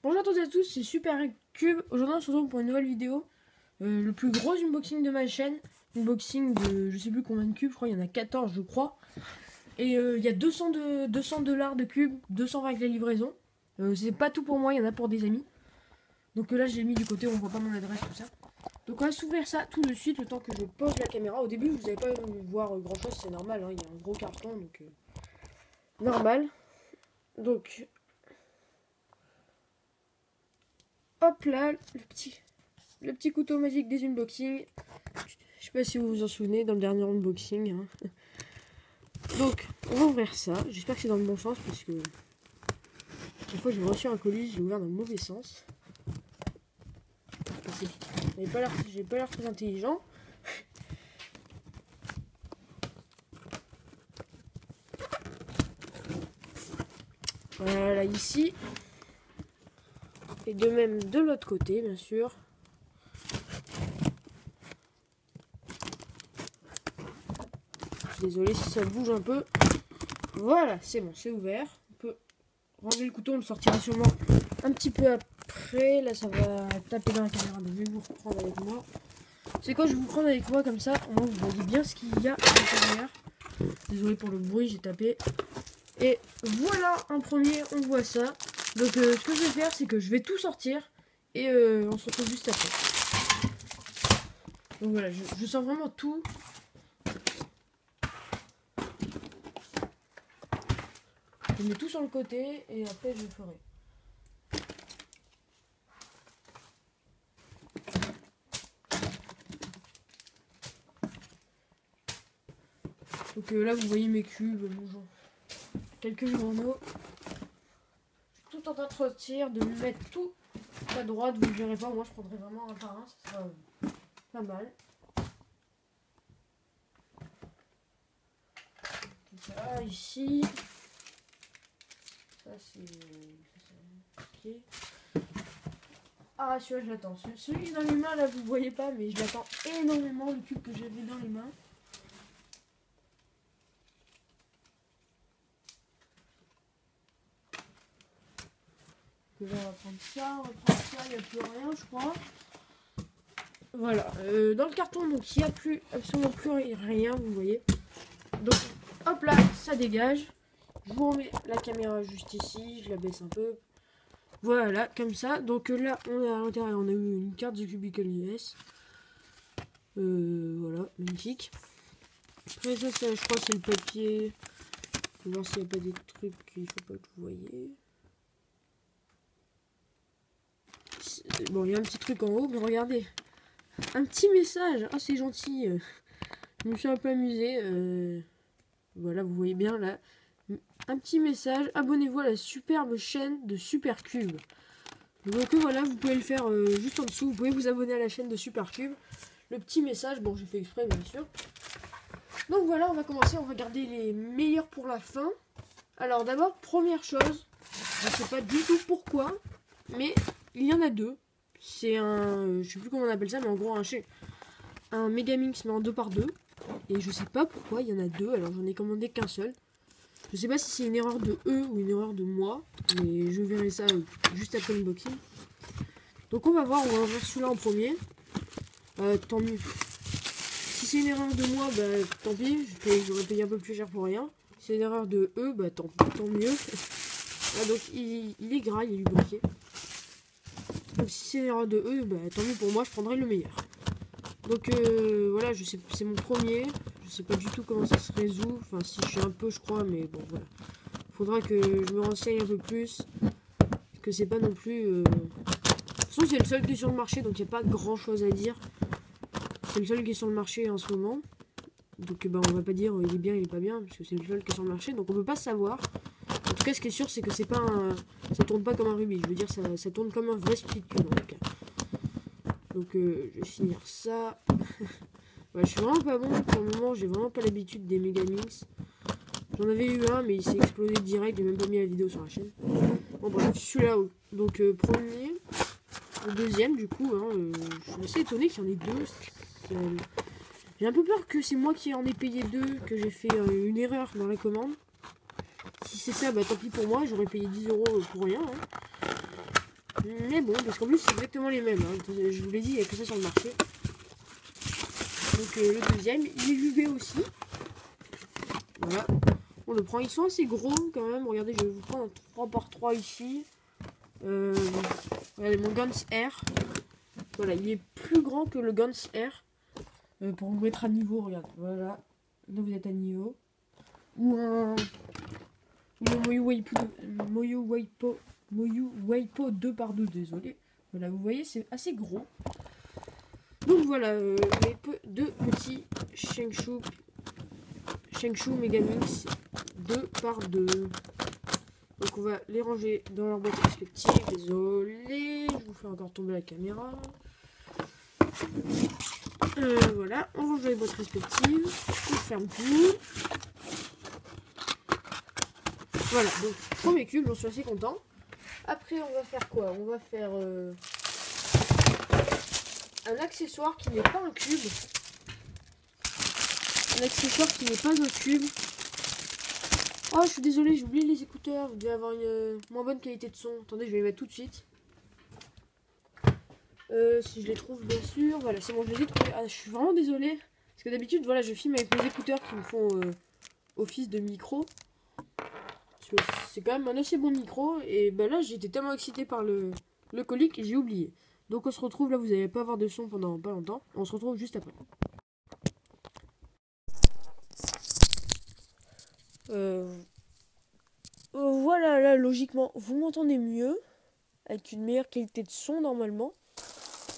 Bonjour à toutes et à tous, c'est Super Cube. Aujourd'hui on se retrouve pour une nouvelle vidéo. Le plus gros unboxing de ma chaîne. Unboxing de je sais plus combien de cubes, je crois il y en a 14 je crois. Et il y a 200 $200 de cubes, 220 avec la livraison. C'est pas tout pour moi, il y en a pour des amis. Donc là j'ai mis du côté, on voit pas mon adresse, tout ça. Donc on va s'ouvrir ça tout de suite le temps que je pose la caméra. Au début vous n'allez pas voir grand chose, c'est normal, hein, il y a un gros carton donc normal. Donc hop là, le petit couteau magique des unboxings. Je sais pas si vous vous en souvenez dans le dernier unboxing. Hein. Donc, on va ouvrir ça. J'espère que c'est dans le bon sens parce que une fois j'ai reçu un colis, j'ai ouvert dans le mauvais sens. J'ai pas l'air très intelligent. Voilà, ici. Et de même de l'autre côté, bien sûr. Désolé si ça bouge un peu. Voilà, c'est bon, c'est ouvert. On peut ranger le couteau, on le sortira sûrement un petit peu après. Là, ça va taper dans la caméra, donc je vais vous reprendre avec moi. C'est quoi, je vais vous prendre avec moi comme ça, au moins vous voyez bien ce qu'il y a à l'intérieur. Désolé pour le bruit, j'ai tapé. Et voilà, un premier, on voit ça. Donc ce que je vais faire, c'est que je vais tout sortir et on se retrouve juste après. Donc voilà, je sors vraiment tout. Je mets tout sur le côté et après je ferai. Donc là vous voyez mes cubes, quelques journaux. Je suis tout en train de sortir, de me mettre tout à droite, vous ne verrez pas, moi je prendrai vraiment un par un, ça sera pas mal. Tout ça ici. Ça c'est... Ok. Ah celui-là je l'attends. Celui dans les mains là vous voyez pas mais je l'attends énormément, le cube que j'avais dans les mains. Là, on va prendre ça, il n'y a plus rien je crois. Voilà, dans le carton donc il n'y a plus absolument plus rien, vous voyez. Donc hop là, ça dégage. Je vous remets la caméra juste ici, je la baisse un peu. Voilà, comme ça. Donc là, on a à l'intérieur, on a eu une carte de Cubicle US. Voilà, magnifique. Après ça, je crois c'est le papier. On va voir s'il n'y a pas des trucs qu'il faut pas que vous voyez. Bon, il y a un petit truc en haut, mais regardez. Un petit message. Ah, c'est gentil. Je me suis un peu amusé. Voilà, vous voyez bien là. Un petit message. Abonnez-vous à la superbe chaîne de Super Cube. Donc voilà, vous pouvez le faire juste en dessous. Vous pouvez vous abonner à la chaîne de Super Cube. Le petit message, bon, j'ai fait exprès, bien sûr. Donc voilà, on va commencer. On va garder les meilleurs pour la fin. Alors d'abord, première chose. Je ne sais pas du tout pourquoi, mais il y en a deux. C'est un, je sais plus comment on appelle ça, mais en gros un Megaminx mais en 2x2. Et je sais pas pourquoi il y en a deux, alors j'en ai commandé qu'un seul. Je sais pas si c'est une erreur de eux ou une erreur de moi, mais je verrai ça juste après l'unboxing. Donc on va voir, on va ouvrir celui-là en premier. Tant mieux. Si c'est une erreur de moi, bah tant pis, j'aurais payé un peu plus cher pour rien. Si c'est une erreur de eux, bah tant mieux. Là, donc il est gras, il est lubrifié. Donc si c'est une erreur de eux, bah tant mieux pour moi, je prendrai le meilleur. Donc voilà, je sais, c'est mon premier. Je sais pas du tout comment ça se résout. Enfin, si je sais un peu, je crois, mais bon, voilà. Faudra que je me renseigne un peu plus. Parce que c'est pas non plus. De toute façon, c'est le seul qui est sur le marché, donc il n'y a pas grand chose à dire. C'est le seul qui est sur le marché en ce moment. Donc bah, on va pas dire il est bien, il est pas bien, parce que c'est le seul qui est sur le marché, donc on peut pas savoir. En tout cas, ce qui est sûr, c'est que c'est pas un. Ça tourne pas comme un rubis. Je veux dire, ça tourne comme un vrai speed cube en tout cas. Donc je vais finir ça. Ouais, je suis vraiment pas bon pour le moment, j'ai vraiment pas l'habitude des Megaminx. J'en avais eu un, mais il s'est explosé direct, j'ai même pas mis la vidéo sur la chaîne. Bon bref, celui-là, donc premier, le deuxième du coup, hein, je suis assez étonné qu'il y en ait deux. J'ai un peu peur que c'est moi qui en ai payé deux, que j'ai fait une erreur dans la commande. Si c'est ça, bah tant pis pour moi, j'aurais payé 10 € pour rien. Hein. Mais bon, parce qu'en plus c'est exactement les mêmes. Hein. Je vous l'ai dit, il n'y a que ça sur le marché. Donc le deuxième, il est UV aussi. Voilà. On le prend. Ils sont assez gros quand même. Regardez, je vais vous prendre un 3x3 ici. Regardez mon Guns Air. Voilà, il est plus grand que le Guns Air. Pour vous mettre à niveau, regarde. Voilà. Là, vous êtes à niveau. Ou un... Le Moyu Waipo 2x2, désolé. Voilà, vous voyez, c'est assez gros. Donc voilà, les deux petits Shengshu Megamix 2x2. Donc on va les ranger dans leur boîte respective. Désolé, je vous fais encore tomber la caméra. Voilà, on range dans les boîtes respectives. On ferme tout. Voilà, donc premier cube, j'en suis assez content. Après, on va faire quoi? On va faire un accessoire qui n'est pas un cube. Un accessoire qui n'est pas un cube. Oh, je suis désolé, j'ai oublié les écouteurs. Vous devez avoir une moins bonne qualité de son. Attendez, je vais les mettre tout de suite. Si je les trouve, bien sûr. Voilà, c'est bon, je les ai trouvés. Ah, je suis vraiment désolé. Parce que d'habitude, voilà, je filme avec mes écouteurs qui me font office de micro. C'est quand même un assez bon micro. Et ben là, j'étais tellement excité par le colis que j'ai oublié. Donc on se retrouve, là, vous n'allez pas avoir de son pendant pas longtemps. On se retrouve juste après. Voilà, là, logiquement, vous m'entendez mieux. Avec une meilleure qualité de son, normalement.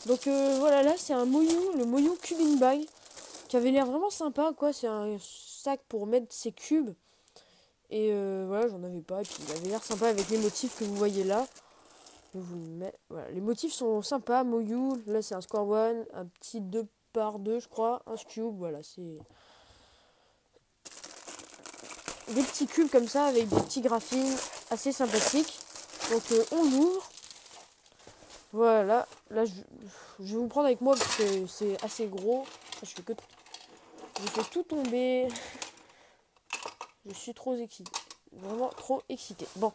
Donc voilà, là, c'est un Moyu, le Moyu Cubing Bag. Qui avait l'air vraiment sympa, quoi. C'est un sac pour mettre ses cubes. Et voilà, j'en avais pas. Et puis il avait l'air sympa avec les motifs que vous voyez là. Voilà, les motifs sont sympas. Moyu, là c'est un Score One, un petit 2x2 je crois, un cube, voilà, c'est des petits cubes comme ça avec des petits graphismes assez sympathiques. Donc on l'ouvre. Voilà, là je vais vous prendre avec moi parce que c'est assez gros. Je fais tout tomber. Je suis trop excitée. Vraiment trop excitée. Bon,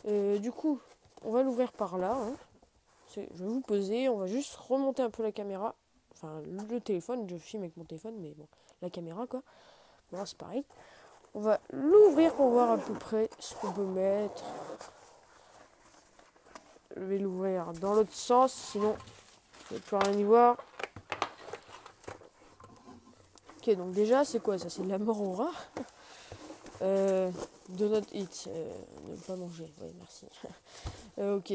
du coup, on va l'ouvrir par là. Hein. Je vais vous poser. On va juste remonter un peu la caméra. Enfin, le téléphone. Je filme avec mon téléphone, mais bon, la caméra, quoi. Bon, c'est pareil. On va l'ouvrir pour voir à peu près ce qu'on peut mettre. Je vais l'ouvrir dans l'autre sens, sinon, je ne vais plus rien y voir. Ok, donc déjà, c'est quoi ça? C'est de la mort au rat. Do not eat. Ne pas manger. Oui, merci. Ok,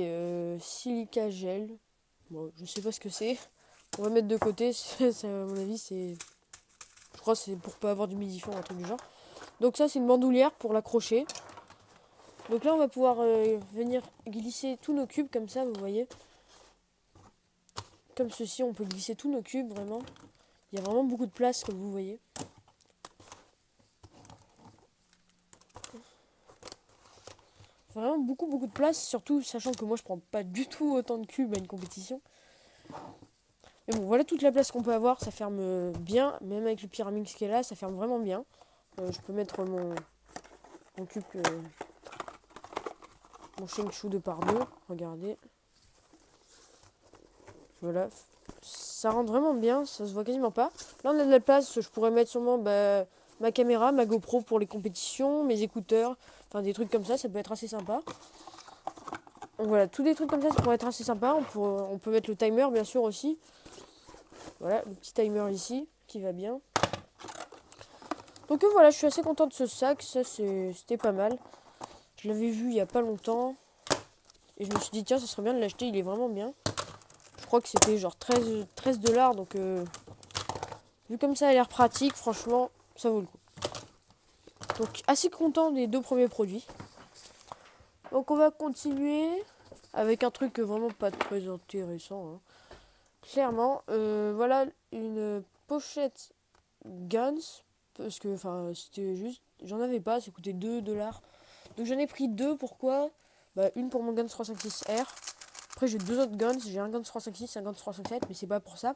silica gel. Bon, je sais pas ce que c'est. On va mettre de côté. Ça, à mon avis, c'est... Je crois que c'est pour pas avoir d'humidifiant ou un truc du genre. Donc ça, c'est une bandoulière pour l'accrocher. Donc là, on va pouvoir venir glisser tous nos cubes comme ça, vous voyez. Comme ceci, on peut glisser tous nos cubes, vraiment. Il y a vraiment beaucoup de place, comme vous voyez. Vraiment beaucoup de place, surtout sachant que moi, je prends pas du tout autant de cubes à une compétition. Mais bon, voilà toute la place qu'on peut avoir. Ça ferme bien, même avec le Pyramix qui est là, ça ferme vraiment bien. Je peux mettre mon cube... mon Shengshu 2x2, regardez. Voilà, ça rentre vraiment bien, ça se voit quasiment pas. Là on a de la place, je pourrais mettre sûrement ma caméra, ma GoPro pour les compétitions, mes écouteurs, enfin des trucs comme ça peut être assez sympa. Donc voilà, tous des trucs comme ça pourrait être assez sympa. On peut mettre le timer bien sûr aussi. Voilà, le petit timer ici, qui va bien. Donc voilà, je suis assez content de ce sac, ça c'était pas mal. Je l'avais vu il y a pas longtemps. Et je me suis dit tiens, ça serait bien de l'acheter, il est vraiment bien. Je crois que c'était genre 13 $, donc vu comme ça a l'air pratique, franchement, ça vaut le coup. Donc assez content des deux premiers produits. Donc on va continuer avec un truc vraiment pas très intéressant. Hein. Clairement, voilà une pochette Guns, parce que enfin c'était juste, j'en avais pas, ça coûtait 2 $. Donc j'en ai pris deux, pourquoi? Une pour mon Guns 356R. Après j'ai deux autres guns, j'ai un Guns 356 et un Guns 357, mais c'est pas pour ça.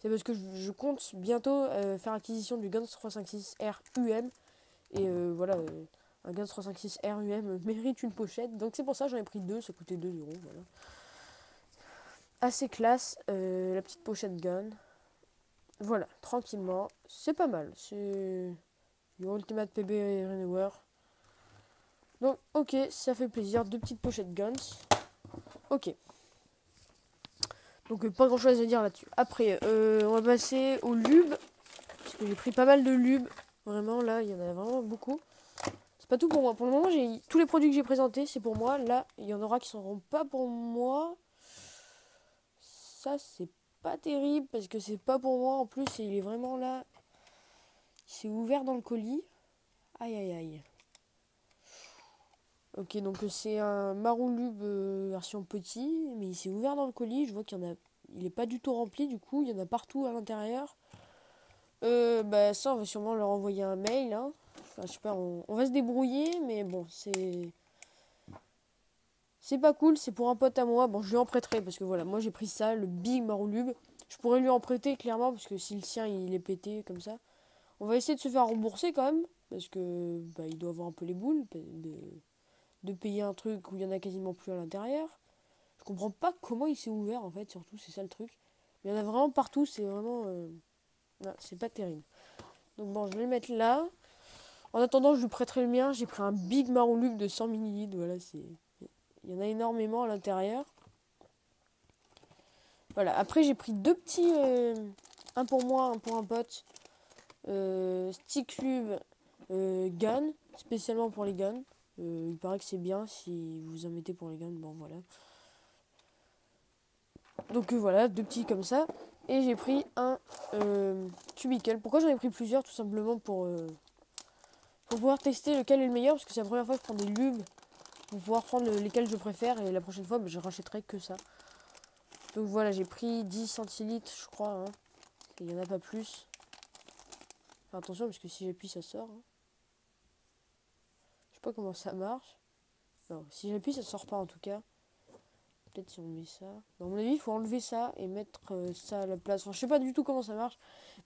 C'est parce que je compte bientôt faire acquisition du Guns 356R UM. Et voilà, un Guns 356R UM mérite une pochette. Donc c'est pour ça que j'en ai pris deux, ça coûtait 2 €. Voilà. assez classe. La petite pochette gun. Voilà, tranquillement. C'est pas mal. C'est du Ultimate PB Renewer. Donc, ok, ça fait plaisir. 2 petites pochettes guns. Ok. Donc, pas grand chose à dire là-dessus. Après, on va passer au lube. Parce que j'ai pris pas mal de lube. Vraiment, là, il y en a vraiment beaucoup. C'est pas tout pour moi. Pour le moment, tous les produits que j'ai présentés, c'est pour moi. Là, il y en aura qui ne seront pas pour moi. Ça, c'est pas terrible parce que c'est pas pour moi. En plus, il est vraiment là. Il s'est ouvert dans le colis. Aïe, aïe, aïe. Ok, donc c'est un Marulub version petit, mais il s'est ouvert dans le colis. Je vois qu'il y en a. Il est pas du tout rempli, du coup, il y en a partout à l'intérieur. Bah ça, on va sûrement leur envoyer un mail. Hein. Enfin, je sais pas, on va se débrouiller, mais bon, c'est pas cool. C'est pour un pote à moi. Bon, je lui en prêterai parce que voilà, moi j'ai pris ça, le Big Marulub. Je pourrais lui en prêter clairement parce que si le sien il est pété comme ça, on va essayer de se faire rembourser quand même parce que bah, il doit avoir un peu les boules de payer un truc où il y en a quasiment plus à l'intérieur. Je comprends pas comment il s'est ouvert en fait, surtout c'est ça le truc. Il y en a vraiment partout, c'est vraiment non, c'est pas terrible. Donc bon, je vais le mettre là. En attendant, je lui prêterai le mien. J'ai pris un Big Marulub de 100 ml. Voilà, il y en a énormément à l'intérieur. Voilà, après j'ai pris 2 petits un pour moi, un pour un pote. Stick Lube Gun, spécialement pour les guns. Il paraît que c'est bien si vous en mettez pour les guns. Bon, voilà. Donc voilà, 2 petits comme ça. Et j'ai pris un cubicle. Pourquoi j'en ai pris plusieurs? Tout simplement pour pouvoir tester lequel est le meilleur. Parce que c'est la première fois que je prends des lubes. Pour pouvoir prendre lesquels je préfère. Et la prochaine fois, bah, je rachèterai que ça. Donc voilà, j'ai pris 10 centilitres, je crois. Hein. Il n'y en a pas plus. Enfin, attention, parce que si j'appuie, ça sort. Hein. Je sais pas comment ça marche. Non, si j'appuie, ça sort pas en tout cas. Peut-être si on met ça. Dans mon avis, il faut enlever ça et mettre ça à la place. Enfin, je sais pas du tout comment ça marche.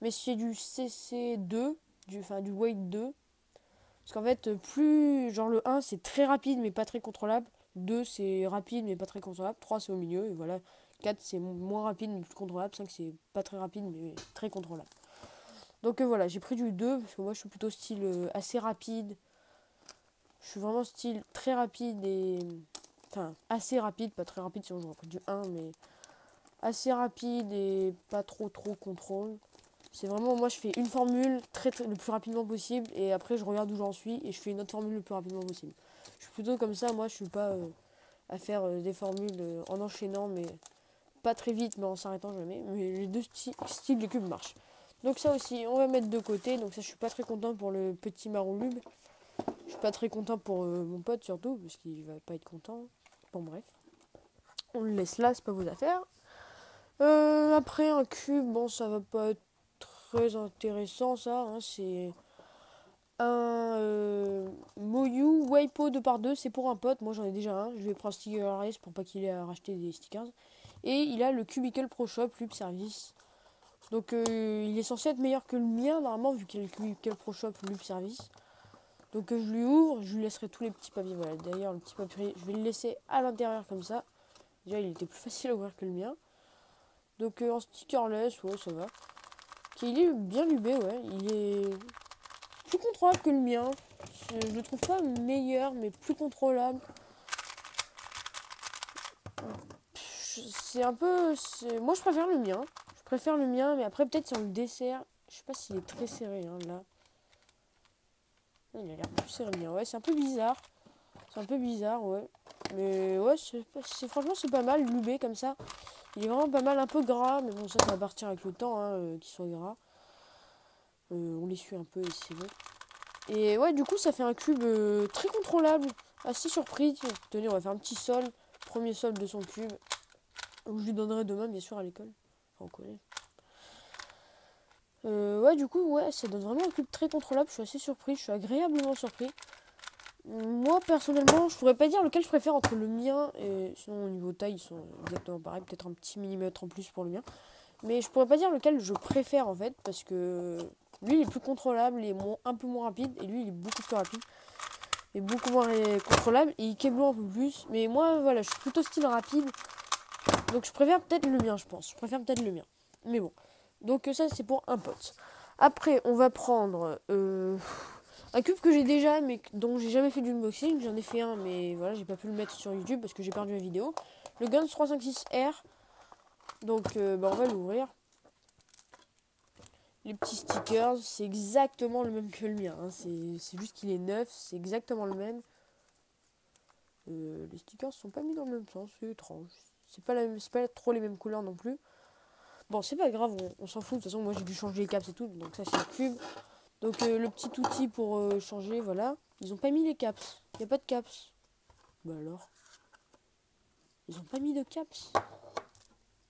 Mais c'est du CC2, du weight 2. Parce qu'en fait, plus. Genre le 1, c'est très rapide mais pas très contrôlable. 2, c'est rapide mais pas très contrôlable. 3, c'est au milieu. Et voilà. 4, c'est moins rapide mais plus contrôlable. 5, c'est pas très rapide mais très contrôlable. Donc voilà, j'ai pris du 2 parce que moi je suis plutôt style assez rapide. Je suis vraiment style très rapide et. Enfin, assez rapide, pas très rapide si on joue du 1, mais assez rapide et pas trop contrôle. C'est vraiment, moi je fais une formule le plus rapidement possible et après je regarde où j'en suis et je fais une autre formule le plus rapidement possible. Je suis plutôt comme ça, moi je suis pas à faire des formules en enchaînant, mais pas très vite, mais en s'arrêtant jamais. Mais les 2 styles de cubes marchent. Donc ça aussi, on va mettre de côté. Donc ça, je suis pas très content pour le petit Marulub. Je suis pas très content pour mon pote surtout, parce qu'il va pas être content. Bon bref. On le laisse là, c'est pas vos affaires. Après un cube, bon ça va pas être très intéressant ça. Hein, c'est un Moyu Waipo 2x2, c'est pour un pote. Moi j'en ai déjà un. Je vais prendre Sticker Race pour pas qu'il ait à racheter des stickers. Et il a le Cubicle Pro Shop Lube Service. Donc il est censé être meilleur que le mien normalement vu qu'il a le Cubicle Pro Shop Lube Service. Donc je lui ouvre, je lui laisserai tous les petits papiers. Voilà, d'ailleurs le petit papier, je vais le laisser à l'intérieur comme ça. Déjà il était plus facile à ouvrir que le mien. Donc en stickerless, ouais ça va. Okay, il est bien lubé, ouais. Il est plus contrôlable que le mien. Je le trouve pas meilleur, mais plus contrôlable. C'est un peu... Moi je préfère le mien. Je préfère le mien, mais après peut-être sur le dessert. Je sais pas s'il est très serré, hein, là. Il a l'air plus serré le mien. Ouais, c'est un peu bizarre. C'est un peu bizarre, ouais. Mais ouais, franchement c'est pas mal, lubé comme ça. Il est vraiment pas mal, un peu gras, mais bon ça va partir avec le temps, hein, qu'il soit gras. On l'essuie un peu et c'est bon. Et ouais, du coup ça fait un cube très contrôlable. Assez surpris. Tenez, on va faire un petit sol. Premier sol de son cube. Que je lui donnerai demain, bien sûr, à l'école. Enfin, au collège. Ouais, du coup, ouais, ça donne vraiment un cube très contrôlable. Je suis assez surpris. Je suis agréablement surpris. Moi, personnellement, je pourrais pas dire lequel je préfère entre le mien et... Sinon, au niveau taille, ils sont exactement pareils. Peut-être un petit millimètre en plus pour le mien. Mais je pourrais pas dire lequel je préfère, en fait. Parce que lui, il est plus contrôlable. Il est un peu moins rapide. Et lui, il est beaucoup plus rapide. Et beaucoup moins contrôlable. Et il keblo un peu plus. Mais moi, voilà, je suis plutôt style rapide. Donc je préfère peut-être le mien, je pense. Je préfère peut-être le mien. Mais bon. Donc ça, c'est pour un pote. Après, on va prendre un cube que j'ai déjà, mais dont j'ai jamais fait d'unboxing. J'en ai fait un, mais voilà, j'ai pas pu le mettre sur YouTube parce que j'ai perdu la vidéo. Le Guns 356R. Donc on va l'ouvrir. Les petits stickers, c'est exactement le même que le mien. Hein. C'est juste qu'il est neuf, c'est exactement le même. Les stickers sont pas mis dans le même sens, c'est étrange. C'est pas trop les mêmes couleurs non plus. Bon, c'est pas grave, on s'en fout. De toute façon, moi j'ai dû changer les caps et tout, donc ça c'est le cube. Donc le petit outil pour changer, voilà. Ils ont pas mis les caps. Il n'y a pas de caps. Bah alors. Ils ont pas mis de caps.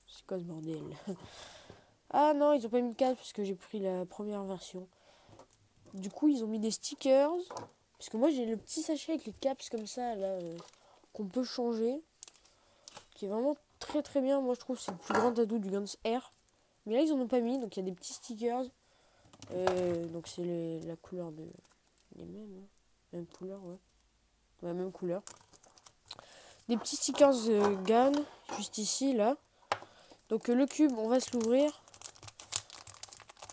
C'est quoi ce bordel? Ah non, ils ont pas mis de caps parce que j'ai pris la première version. Du coup, ils ont mis des stickers. Parce que moi j'ai le petit sachet avec les caps comme ça, là, qu'on peut changer. Qui est vraiment très très bien. Moi je trouve que c'est le plus grand atout du Guns R. Mais là ils en ont pas mis, donc il y a des petits stickers. Donc c'est la couleur de... Les mêmes, hein. Même couleur, ouais. Ouais, même couleur. Des petits stickers Gun, juste ici, là. Donc le cube, on va se l'ouvrir.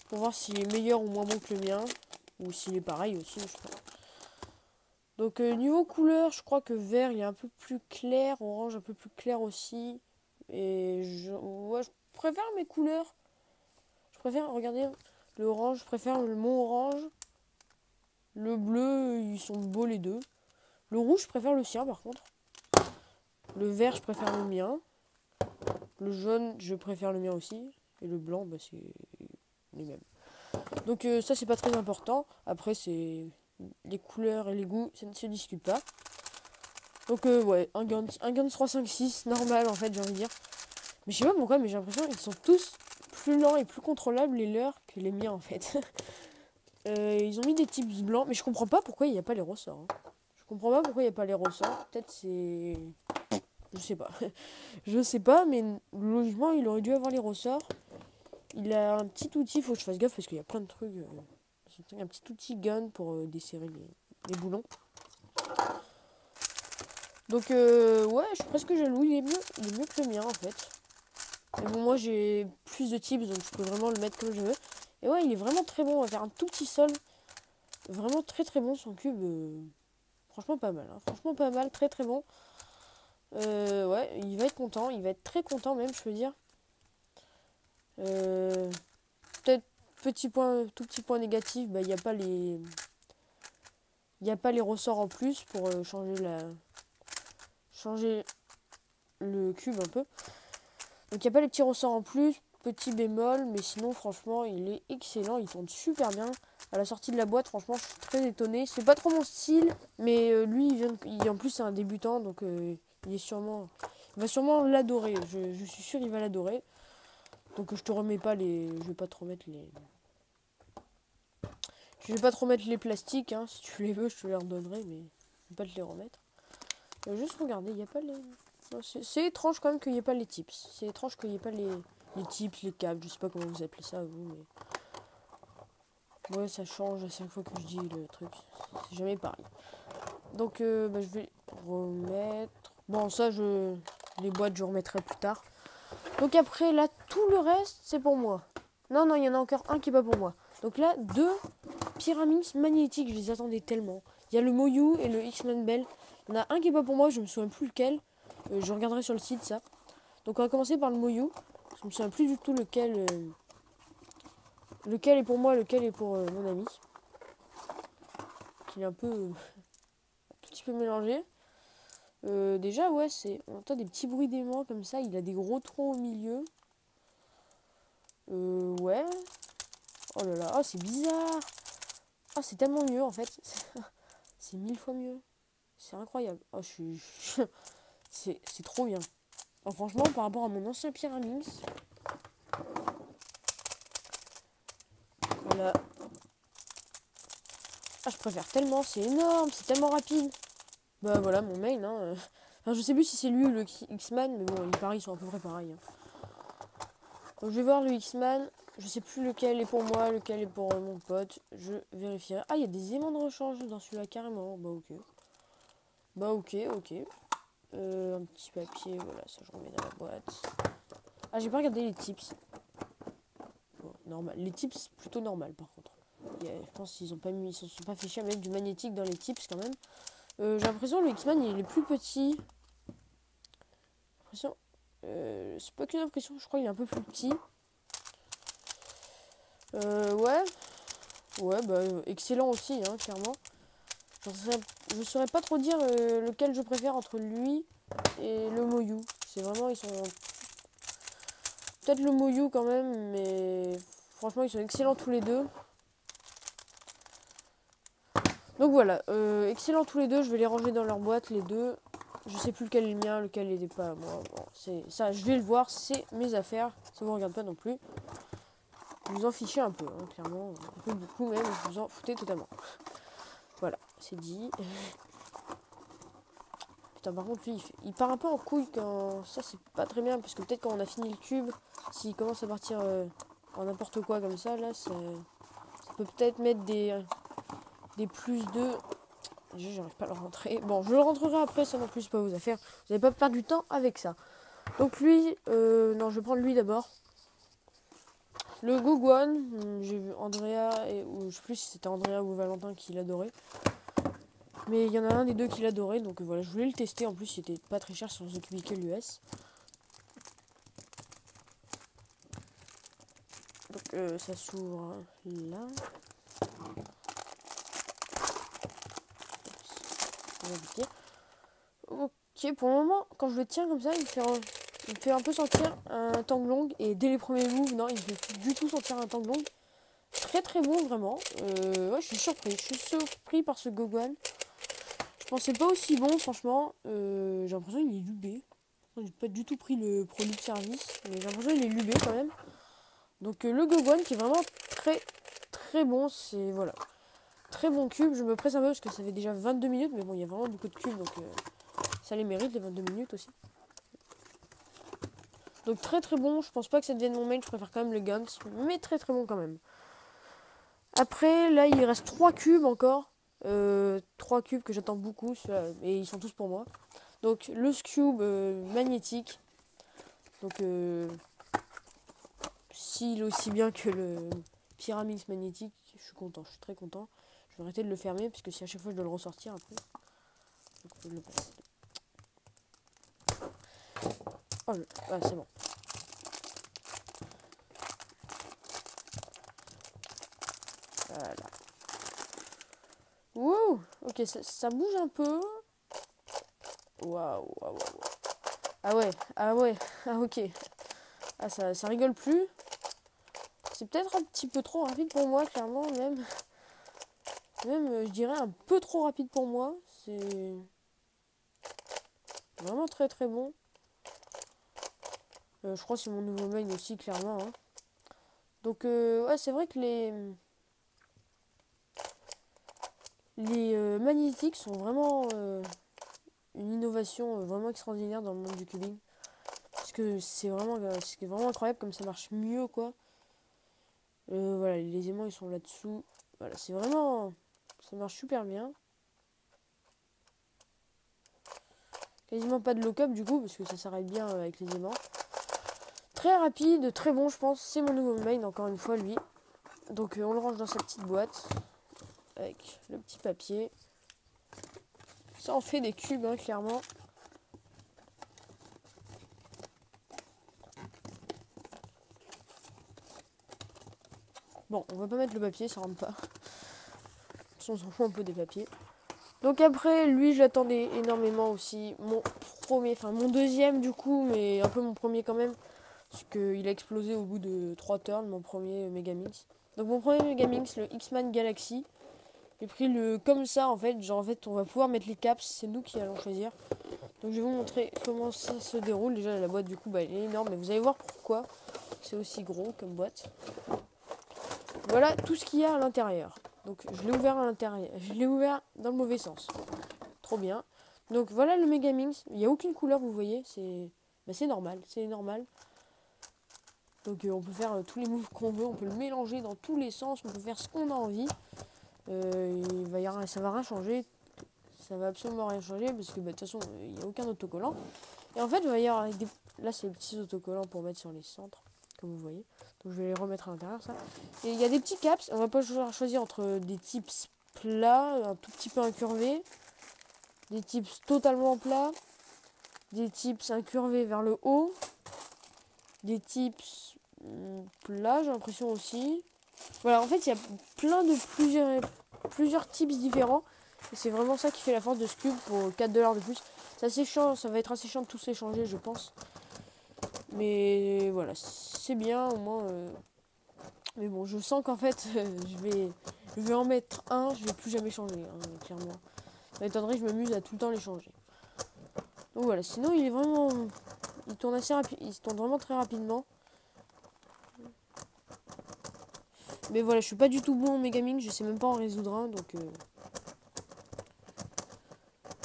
Pour voir s'il est meilleur ou moins bon que le mien. Ou s'il est pareil aussi, je crois. Donc niveau couleur, je crois que vert, il est un peu plus clair. Orange, un peu plus clair aussi. Et ouais, je préfère mes couleurs. Je préfère, regardez, le orange, je préfère mon orange. Le bleu, ils sont beaux les deux. Le rouge, je préfère le sien par contre. Le vert, je préfère le mien. Le jaune, je préfère le mien aussi. Et le blanc, bah, c'est les mêmes. Donc ça, c'est pas très important. Après, c'est les couleurs et les goûts, ça ne se discute pas. Donc ouais, un Guns 356, normal en fait, j'ai envie de dire. Mais je sais pas pourquoi, mais j'ai l'impression qu'ils sont tous plus lents et plus contrôlables les leurs que les miens en fait. Ils ont mis des tips blancs, mais je comprends pas pourquoi il n'y a pas les ressorts. Hein. Je comprends pas pourquoi il n'y a pas les ressorts. Peut-être c'est... Je sais pas. Je sais pas, mais logiquement, il aurait dû avoir les ressorts. Il a un petit outil, faut que je fasse gaffe parce qu'il y a plein de trucs. Un petit outil gun pour desserrer les boulons. Donc, ouais, je suis presque jaloux. Il est mieux que le mien en fait. Mais bon, moi j'ai plus de tips donc je peux vraiment le mettre comme je veux. Et ouais, il est vraiment très bon. On va faire un tout petit sol. Vraiment très très bon son cube. Franchement pas mal. Hein. Franchement pas mal, très très bon. Ouais, il va être content. Il va être très content même, je peux dire. Peut-être tout petit point négatif, bah il n'y a pas les. Il n'y a pas les ressorts en plus pour changer le cube un peu. Donc il n'y a pas les petits ressorts en plus, petit bémol, mais sinon franchement il est excellent, il tourne super bien. À la sortie de la boîte, franchement je suis très étonnée. C'est pas trop mon style, mais lui en plus c'est un débutant, donc il va sûrement l'adorer. Je suis sûre il va l'adorer. Donc je te remets pas les. Je vais pas te remettre les. Je vais pas te remettre les plastiques, hein. Si tu les veux, je te les redonnerai, mais je vais pas te les remettre. Juste regarder, il n'y a pas les. C'est étrange quand même qu'il n'y ait pas les tips. C'est étrange qu'il n'y ait pas les tips, les câbles, je sais pas comment vous appelez ça vous, mais. Ouais, ça change à chaque fois que je dis le truc. C'est jamais pareil. Donc bah, je vais remettre. Bon, ça, les boîtes, je remettrai plus tard. Donc après, là, tout le reste, c'est pour moi. Non, il y en a encore un qui est pas pour moi. Donc là, 2 Pyraminx magnétiques, je les attendais tellement. Il y a le Moyu et le X-Men Bell. Il y en a un qui est pas pour moi, je me souviens plus lequel. Je regarderai sur le site ça. Donc on va commencer par le Moyu. Je me souviens plus du tout lequel est pour moi, lequel est pour mon ami. Qui est un petit peu mélangé. Déjà ouais, on entend des petits bruits d'aimant comme ça. Il a des gros troncs au milieu. Ouais. Oh là là, oh, c'est bizarre. Oh, c'est tellement mieux en fait. C'est 1000 fois mieux. C'est incroyable. Oh, c'est trop bien. Oh, franchement, par rapport à mon ancien Pyraminx. Voilà. Ah, je préfère tellement. C'est énorme. C'est tellement rapide. Bah voilà, mon main. Hein. Enfin, je sais plus si c'est lui ou le X-Man. Mais bon, ils pareil, ils sont à peu près pareils. Hein. Donc, je vais voir le X-Man. Je sais plus lequel est pour moi, lequel est pour mon pote. Je vérifierai. Ah, il y a des aimants de rechange dans celui-là, carrément. Bah, ok. Bah, ok. Un petit papier, voilà, ça je remets dans la boîte. Ah, j'ai pas regardé les tips. Bon, normal. Les tips, plutôt normal par contre. Je pense qu'ils ont pas mis, ils se sont pas fichés à mettre du magnétique dans les tips quand même. J'ai l'impression que le X-Man il est plus petit. L'impression, c'est pas qu'une impression, je crois qu'il est un peu plus petit. Ouais. Ouais, bah excellent aussi, hein, clairement. Je saurais pas trop dire lequel je préfère entre lui et le Moyu. C'est vraiment, ils sont... Peut-être le Moyu quand même, mais franchement, ils sont excellents tous les deux. Donc voilà, excellents tous les deux. Je vais les ranger dans leur boîte, les deux. Je sais plus lequel est le mien, lequel n'est pas moi. Bon, c'est ça, je vais le voir, c'est mes affaires. Ça vous regarde pas non plus. Vous en fichez un peu, hein, clairement. Un peu beaucoup même, vous en foutez totalement. Voilà, c'est dit. Putain, par contre, lui, il part un peu en couille quand... Ça, c'est pas très bien, parce que peut-être quand on a fini le cube, s'il commence à partir en n'importe quoi comme ça, là, ça peut peut-être mettre des plus de... J'arrive pas à le rentrer. Bon, je le rentrerai après, ça non plus, c'est pas vos affaires. Vous n'allez pas perdre du temps avec ça. Donc lui, non, je vais prendre lui d'abord. Le Goguan, j'ai vu Andrea, ou je sais plus si c'était Andrea ou Valentin qui l'adorait. Mais il y en a un des deux qui l'adorait, donc voilà, je voulais le tester. En plus, il était pas très cher sur The Cubicle US. Donc ça s'ouvre là. Ok, pour le moment, quand je le tiens comme ça, il me fait un peu sentir un tang long. Et dès les premiers moves, non, il me fait plus du tout sentir un tang long. Très très bon, vraiment. Ouais, je suis surpris. Je suis surpris par ce Goguan. Je pensais pas aussi bon, franchement. J'ai l'impression qu'il est lubé. J'ai pas du tout pris le produit de service, mais j'ai l'impression qu'il est lubé quand même. Donc le Goguan qui est vraiment très très bon. C'est voilà. Très bon cube. Je me presse un peu parce que ça fait déjà 22 minutes, mais bon, il y a vraiment beaucoup de cubes, donc ça les mérite les 22 minutes aussi. Donc très très bon, je pense pas que ça devienne mon main, je préfère quand même le Guns, mais très très bon quand même. Après, là il reste 3 cubes encore. 3 cubes que j'attends beaucoup, et ils sont tous pour moi. Donc le Scube magnétique. Donc s'il est aussi bien que le Pyramix magnétique, je suis content, je suis très content. Je vais arrêter de le fermer, parce que si à chaque fois je dois le ressortir après. Donc je le passe. Oh, ah, c'est bon. Voilà. Wow, ok, ça bouge un peu. Waouh, waouh, waouh. Ah ouais, ah ouais, ah ok. Ah ça rigole plus. C'est peut-être un petit peu trop rapide pour moi, clairement, même. Même, je dirais un peu trop rapide pour moi. C'est vraiment très très bon. Je crois que c'est mon nouveau main aussi, clairement. Hein. Donc, ouais, c'est vrai que les magnétiques sont vraiment une innovation vraiment extraordinaire dans le monde du cubing. Parce que c'est vraiment incroyable comme ça marche mieux, quoi. Voilà, les aimants ils sont là-dessous. Voilà, c'est vraiment... Ça marche super bien. Quasiment pas de lock-up du coup, parce que ça s'arrête bien avec les aimants. Très rapide, très bon, je pense. C'est mon nouveau main, encore une fois, lui. Donc on le range dans sa petite boîte. Avec le petit papier. Ça en fait des cubes, hein, clairement. Bon, on va pas mettre le papier, ça rentre pas. On s'en fout un peu des papiers. Donc après, lui, j'attendais énormément aussi. Mon deuxième du coup, mais un peu mon premier quand même. Parce qu'il a explosé au bout de 3 turns, mon premier Megamix. Donc mon premier Megamix, le X-Man Galaxy. J'ai pris le comme ça en fait. Genre en fait, on va pouvoir mettre les caps, c'est nous qui allons choisir. Donc je vais vous montrer comment ça se déroule. Déjà la boîte du coup, elle est énorme, mais vous allez voir pourquoi c'est aussi gros comme boîte. Voilà tout ce qu'il y a à l'intérieur. Donc je l'ai ouvert à l'intérieur. Je l'ai ouvert dans le mauvais sens. Trop bien. Donc voilà le Megamix. Il n'y a aucune couleur, vous voyez. C'est normal. C'est normal. Donc on peut faire tous les moves qu'on veut. On peut le mélanger dans tous les sens. On peut faire ce qu'on a envie. Ça va rien changer. Ça va absolument rien changer. Parce que de toute façon, il n'y a aucun autocollant. Et en fait, il va y avoir là, c'est les petits autocollants pour mettre sur les centres, comme vous voyez. Donc je vais les remettre à l'intérieur, ça. Et il y a des petits caps. On va pas choisir entre des types plats, un tout petit peu incurvés, des types totalement plats, des types incurvés vers le haut, des types plats, j'ai l'impression aussi. Voilà, en fait, il y a plusieurs types différents. Et c'est vraiment ça qui fait la force de ce cube pour 4 $ de plus. C'est assez chiant, ça va être assez chiant de tous les changer, je pense. Mais voilà, c'est bien au moins. Mais bon, je sens qu'en fait, je vais en mettre un, je vais plus jamais changer, hein, clairement. Ça m'étonnerait que je m'amuse à tout le temps les changer. Donc voilà, sinon il est vraiment. Il tourne assez rapide, il se tourne vraiment très rapidement. Mais voilà, je suis pas du tout bon en Megamix, je sais même pas en résoudre un,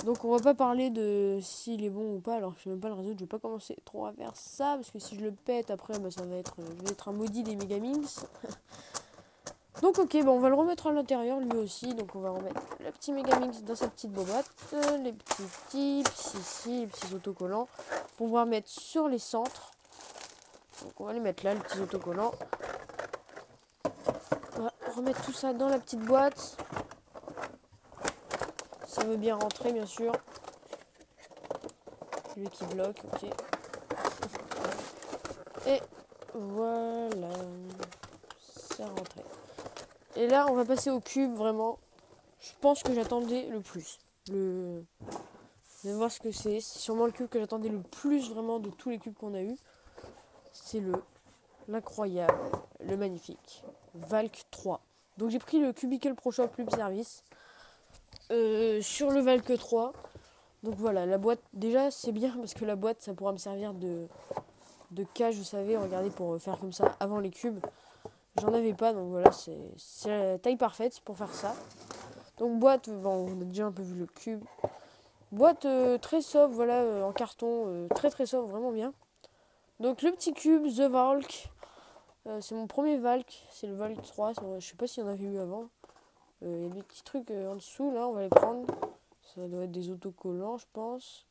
donc on va pas parler de s'il est bon ou pas, alors je sais même pas le résoudre, je vais pas commencer trop à faire ça, parce que si je le pète après, bah, ça va être, je vais être un maudit des Megamix. Donc ok, bah, on va le remettre à l'intérieur lui aussi, donc on va remettre le petit Megamix dans sa petite boîte, les petits tips ici, les petits autocollants, pour pouvoir mettre sur les centres. Donc on va les mettre là, les petits autocollants. On va remettre tout ça dans la petite boîte. Ça veut bien rentrer, bien sûr. Lui qui bloque, ok. Et voilà. C'est rentré. Et là, on va passer au cube, vraiment. Je pense que j'attendais le plus. Vous allez voir ce que c'est. C'est sûrement le cube que j'attendais le plus, vraiment, de tous les cubes qu'on a eu. C'est l'incroyable, le magnifique Valk 3. Donc j'ai pris le Cubicle Pro Shop Cube Service sur le Valk 3. Donc voilà, la boîte, déjà c'est bien parce que la boîte ça pourra me servir de cage, vous savez, regardez, pour faire comme ça avant les cubes. J'en avais pas, donc voilà, c'est la taille parfaite pour faire ça. Donc boîte, bon, on a déjà un peu vu le cube. Boîte très sobre, voilà, en carton, très très sobre, vraiment bien. Donc le petit cube, The Valk. C'est mon premier Valk, c'est le Valk 3, je sais pas s'il y en avait eu avant. Il y a des petits trucs en dessous, là, on va les prendre. Ça doit être des autocollants, je pense.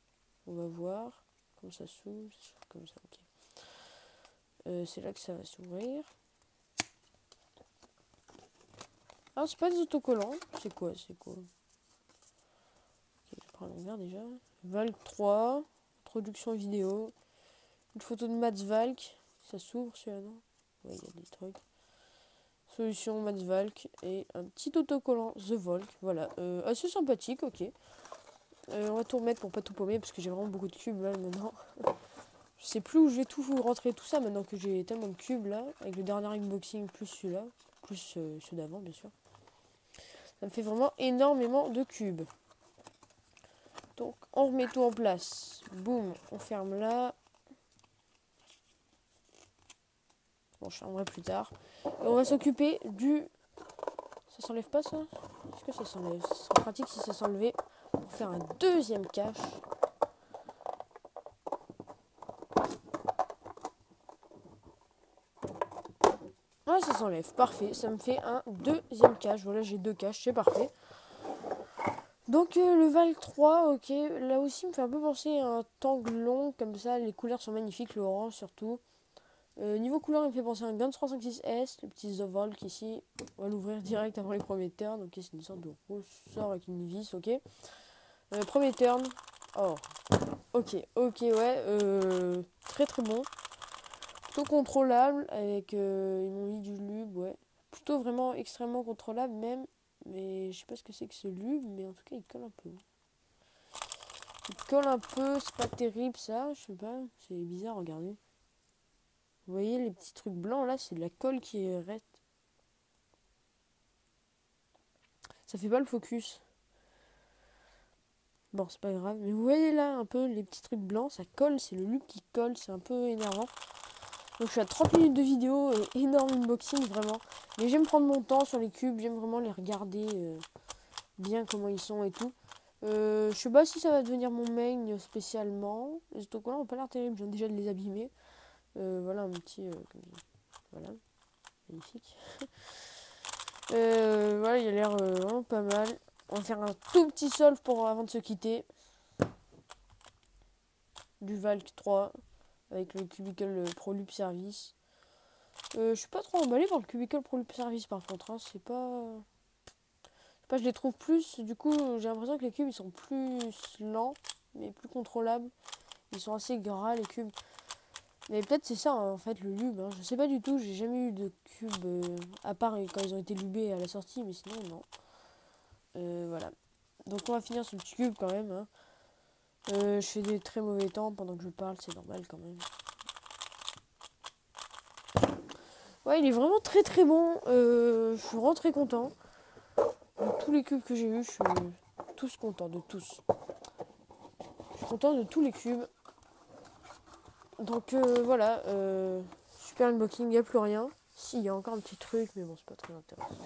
On va voir. Comme ça s'ouvre. Comme ça, ok. C'est là que ça va s'ouvrir. Ah, c'est pas des autocollants. C'est quoi? Ok, je prends l'envers déjà. Valk 3. Introduction vidéo. Une photo de Mats Valk. Ça s'ouvre celui-là, non? Ouais, il y a des trucs. Solution Mats Valk. Et un petit autocollant The Volk. Voilà. Assez sympathique, ok. On va tout remettre pour pas tout paumer parce que j'ai vraiment beaucoup de cubes là maintenant. Je sais plus où je vais tout rentrer tout ça maintenant que j'ai tellement de cubes là. Avec le dernier unboxing plus celui-là. Plus ceux d'avant bien sûr. Ça me fait vraiment énormément de cubes. Donc on remet tout en place. Boum, on ferme là. Bon, je fermerai plus tard. Et on va s'occuper du... Ça s'enlève pas ça? Est-ce que ça s'enlève? Ce serait pratique si ça s'enlevait. Pour faire un deuxième cache. Ah, ça s'enlève, parfait. Ça me fait un deuxième cache. Voilà, j'ai 2 caches, c'est parfait. Donc le Valk 3, ok, là aussi me fait un peu penser à un tangle long, comme ça, les couleurs sont magnifiques, le orange surtout. Niveau couleur, il me fait penser à un Guns 356S, le petit The Valk ici. On va l'ouvrir direct avant les premiers turns, ok, c'est une sorte de ressort avec une vis, ok. Premier turn, oh, ok, ouais, très très bon. Plutôt contrôlable, avec, ils m'ont mis du lube, ouais. Plutôt vraiment extrêmement contrôlable même, mais je sais pas ce que c'est que ce lube, mais en tout cas il colle un peu. Il colle un peu, c'est pas terrible ça, je sais pas, c'est bizarre, regardez. Vous voyez les petits trucs blancs là, c'est de la colle qui reste. Ça fait pas le focus. Bon, c'est pas grave, mais vous voyez là un peu les petits trucs blancs, ça colle, c'est le lube qui colle, c'est un peu énervant. Donc je suis à 30 minutes de vidéo, énorme unboxing vraiment. Mais j'aime prendre mon temps sur les cubes, j'aime vraiment les regarder bien comment ils sont et tout. Je sais pas si ça va devenir mon main spécialement. Les autocollants ont pas l'air terribles, je viens déjà de les abîmer. Voilà un petit... voilà, magnifique. Voilà, il a l'air vraiment pas mal. On va faire un tout petit solve avant de se quitter. du Valk 3 avec le Cubicle Pro Loop Service. Je suis pas trop emballé par le Cubicle Pro Loop Service par contre, hein. C'est pas... je les trouve plus, du coup j'ai l'impression que les cubes ils sont plus lents, mais plus contrôlables. Ils sont assez gras les cubes. Mais peut-être c'est ça hein, en fait le lube, hein. Je sais pas du tout, j'ai jamais eu de cubes, à part quand ils ont été lubés à la sortie, mais sinon non. Voilà. Donc on va finir ce petit cube quand même, hein. Je fais des très mauvais temps pendant que je parle, c'est normal quand même. Ouais, il est vraiment très très bon. Je suis vraiment très content. De tous les cubes que j'ai eu, je suis tous content de tous. Je suis content de tous les cubes. Donc voilà, super unboxing, il n'y a plus rien. Si, il y a encore un petit truc, mais bon, c'est pas très intéressant.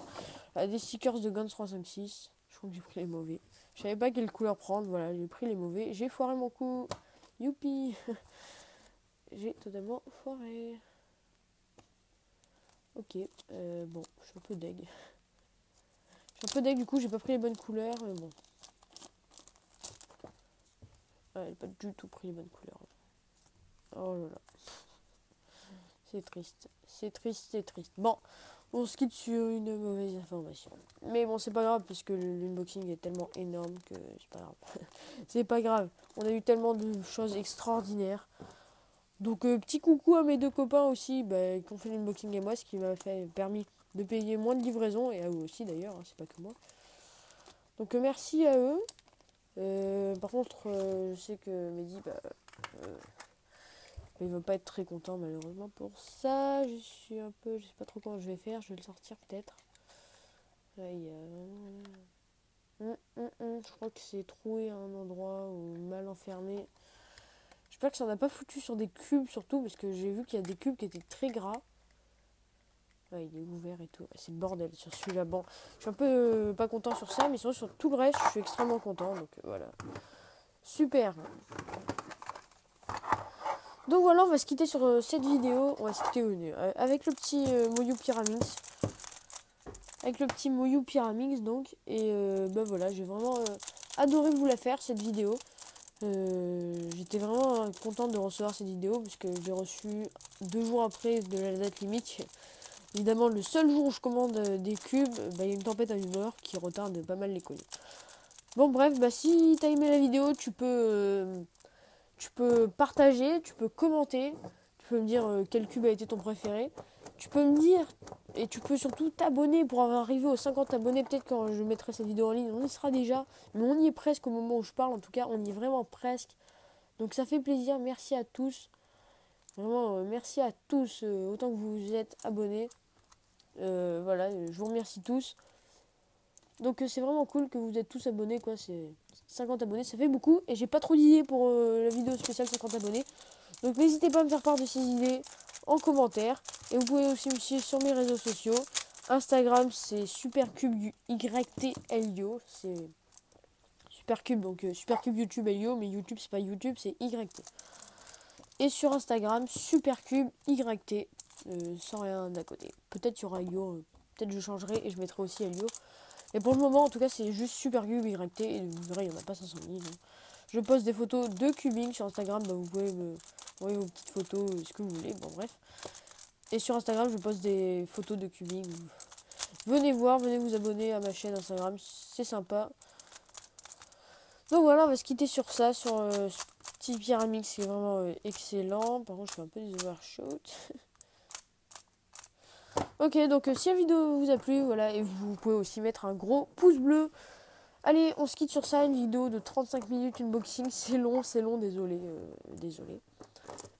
Des stickers de Guns 356. Je crois que j'ai pris les mauvais. Je savais pas quelle couleur prendre, voilà, j'ai pris les mauvais. J'ai foiré mon coup. Youpi. J'ai totalement foiré. Ok, bon, je suis un peu deg. Je suis un peu deg, du coup, j'ai pas pris les bonnes couleurs, mais bon. Ouais, j'ai pas du tout pris les bonnes couleurs. Oh là là. C'est triste. C'est triste, c'est triste. Bon, on se quitte sur une mauvaise information. Mais bon, c'est pas grave, puisque l'unboxing est tellement énorme que c'est pas grave. C'est pas grave. On a eu tellement de choses extraordinaires. Donc, petit coucou à mes deux copains aussi, qui ont fait l'unboxing et moi, ce qui m'a permis de payer moins de livraison, et à eux aussi d'ailleurs, hein, c'est pas que moi. Donc, merci à eux. Par contre, je sais que Mehdi, il va pas être très content malheureusement pour ça. Je sais pas trop comment je vais faire. Je vais le sortir peut-être. Je crois que c'est troué à un endroit ou mal enfermé. J'espère que ça n'a pas foutu sur des cubes surtout parce que j'ai vu qu'il y a des cubes qui étaient très gras. Ouais, il est ouvert et tout. C'est le bordel sur celui-là. Bon, je suis un peu pas content sur ça, mais sinon sur tout le reste, je suis extrêmement content. Donc voilà. Super. Donc voilà, on va se quitter sur cette vidéo. On va se quitter avec le petit Moyu Pyramix. Avec le petit Moyu Pyramix donc. Et voilà, j'ai vraiment adoré vous la faire cette vidéo. J'étais vraiment contente de recevoir cette vidéo puisque j'ai reçu 2 jours après de la date limite. Évidemment, le seul jour où je commande des cubes, il y a une tempête à humeur qui retarde pas mal les colis. Bon bref, si t'as aimé la vidéo, tu peux partager, tu peux commenter, tu peux me dire quel cube a été ton préféré. Tu peux me dire, et tu peux surtout t'abonner pour arriver aux 50 abonnés. Peut-être quand je mettrai cette vidéo en ligne, on y sera déjà. Mais on y est presque au moment où je parle. En tout cas, on y est vraiment presque. Donc ça fait plaisir. Merci à tous. Vraiment, merci à tous. Autant que vous vous êtes abonnés. Voilà, je vous remercie tous. Donc c'est vraiment cool que vous êtes tous abonnés, quoi. C'est 50 abonnés, ça fait beaucoup. Et j'ai pas trop d'idées pour la vidéo spéciale 50 abonnés. Donc n'hésitez pas à me faire part de ces idées en commentaire. Et vous pouvez aussi me suivre sur mes réseaux sociaux. Instagram, c'est Supercube YT Elio. C'est Supercube, donc Supercube YouTube Elio. Mais YouTube, c'est pas YouTube, c'est YT. Et sur Instagram, Supercube YT. Sans rien d'à côté. Peut-être il y aura Elio. Peut-être je changerai et je mettrai aussi Elio. Et pour le moment, en tout cas, c'est juste Supercube YT. Et vous verrez, il n'y en a pas 500 000. Hein. Je poste des photos de cubing sur Instagram. Vous pouvez me envoyer vos petites photos, ce que vous voulez. Bon, bref. Et sur Instagram, je poste des photos de cubing. Venez voir, venez vous abonner à ma chaîne Instagram. C'est sympa. Donc voilà, on va se quitter sur ça. Sur ce petit Pyramix qui est vraiment excellent. Par contre, je fais un peu des overshots. Ok, donc si la vidéo vous a plu, voilà, et vous pouvez aussi mettre un gros pouce bleu. Allez, on se quitte sur ça, une vidéo de 35 minutes unboxing, c'est long, désolé, désolé.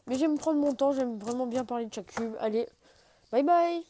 Mais j'aime prendre mon temps, j'aime vraiment bien parler de chaque cube. Allez, bye bye.